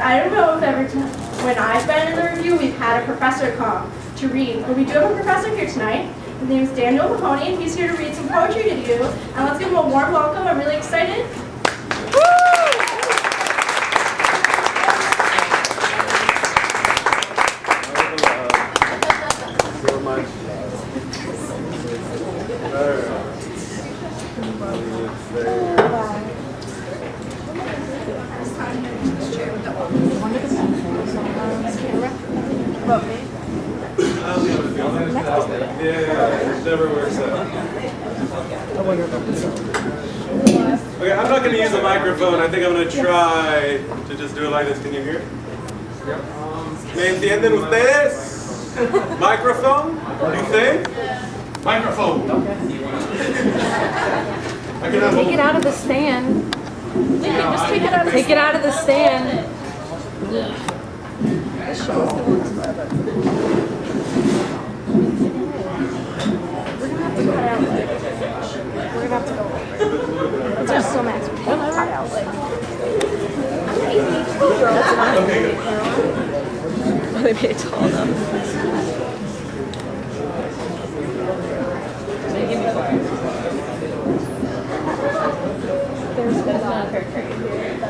I don't know if every time when I've been in the review, we've had a professor come to read, but we do have a professor here tonight. His name is Daniel Mahoney, and he's here to read some poetry to you. And let's give him a warm welcome. I'm really excited. Yeah, it never works out. Okay, I'm not going to use a microphone. I think I'm going to try to just do it like this. Can you hear? ¿Me entienden ustedes? Microphone? You think? Microphone. Take it out of the stand. Just take it out of the Take it out of the stand. We're gonna have to go over. It's just so max. We're gonna cut out like. Okay, good. Oh, they made it tall enough.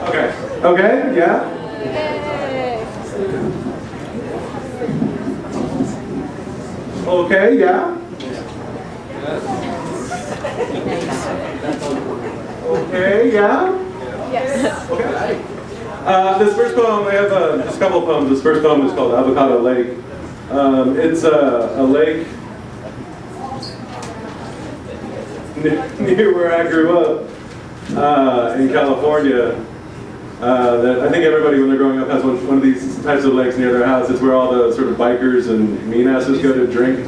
Okay. Okay, yeah? Okay, yeah? Okay, yeah? Yes. Okay. This first poem, I have just a couple of poems. This first poem is called Avocado Lake. It's a lake near where I grew up in California. That I think everybody, when they're growing up, has one of these types of lakes near their house. It's where all the sort of bikers and mean asses go to drink.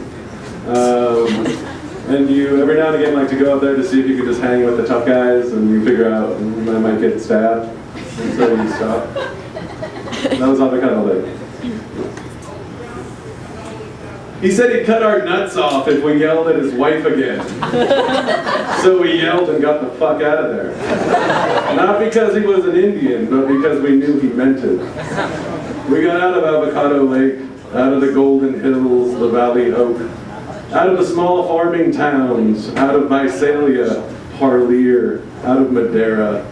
And you, every now and again, like to go up there to see if you could just hang with the tough guys, and you figure out you might get stabbed, and so you stop. That was Avocado Lake. He said he'd cut our nuts off if we yelled at his wife again. So we yelled and got the fuck out of there. Not because he was an Indian, but because we knew he meant it. We got out of Avocado Lake, out of the Golden Hills, the Valley Oak, out of the small farming towns, out of Visalia, Parlier, out of Madera.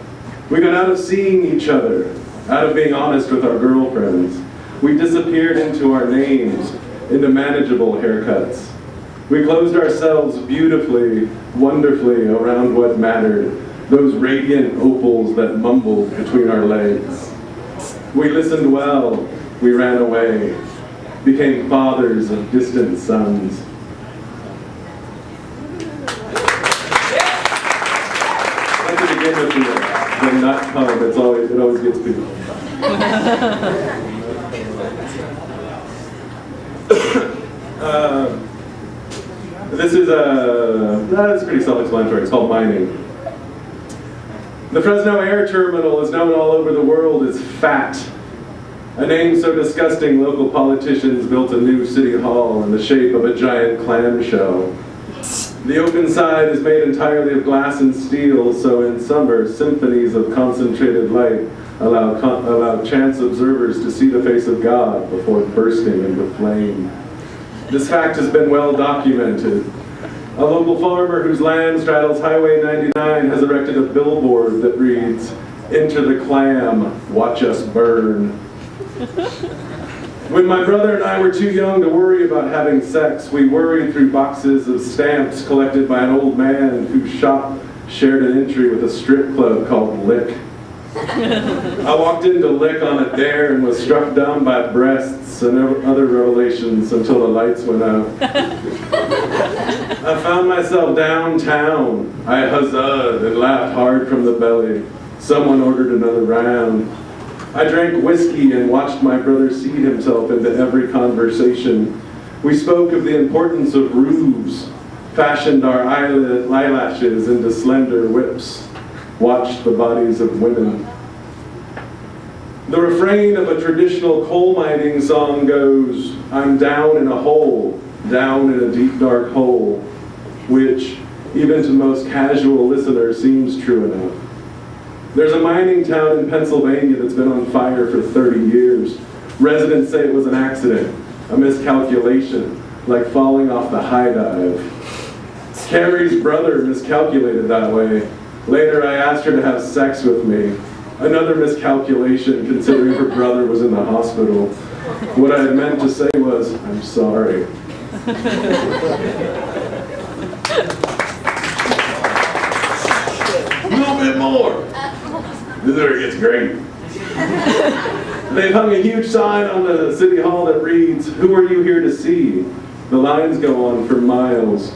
We got out of seeing each other, out of being honest with our girlfriends. We disappeared into our names, into manageable haircuts. We closed ourselves beautifully, wonderfully around what mattered, those radiant opals that mumbled between our legs. We listened well, we ran away, became fathers of distant sons. I'd like to begin with the nut poem. It always gets people. This is it's pretty self-explanatory. It's called mining. The Fresno Air Terminal is known all over the world as FAT, a name so disgusting local politicians built a new city hall in the shape of a giant clamshell. The open side is made entirely of glass and steel, so in summer, symphonies of concentrated light allow chance observers to see the face of God before bursting into flame. This fact has been well documented. A local farmer whose land straddles Highway 99 has erected a billboard that reads, "Enter the clam, watch us burn." When my brother and I were too young to worry about having sex, we worried through boxes of stamps collected by an old man whose shop shared an entry with a strip club called Lick. I walked into Lick on a dare and was struck dumb by breasts and other revelations until the lights went out. I found myself downtown. I huzzahed and laughed hard from the belly. Someone ordered another round. I drank whiskey and watched my brother seed himself into every conversation. We spoke of the importance of roofs, fashioned our eyelashes into slender whips, watched the bodies of women. The refrain of a traditional coal mining song goes, "I'm down in a hole, down in a deep dark hole," which, even to most casual listeners, seems true enough. There's a mining town in Pennsylvania that's been on fire for 30 years. Residents say it was an accident, a miscalculation, like falling off the high dive. Carrie's brother miscalculated that way. Later, I asked her to have sex with me. Another miscalculation, considering her brother was in the hospital. What I had meant to say was, I'm sorry. A little bit more. This is where it gets great. They've hung a huge sign on the city hall that reads, "Who are you here to see?" The lines go on for miles.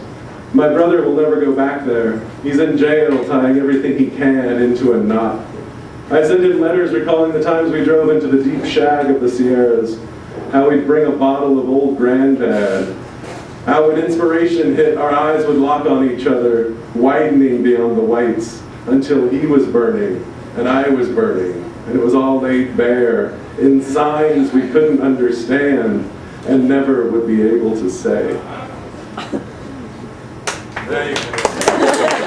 My brother will never go back there. He's in jail, tying everything he can into a knot. I sent him letters recalling the times we drove into the deep shag of the Sierras, how we'd bring a bottle of old Granddad, how when inspiration hit, our eyes would lock on each other, widening beyond the whites, until he was burning, and I was burning, and it was all laid bare, in signs we couldn't understand, and never would be able to say. There you go.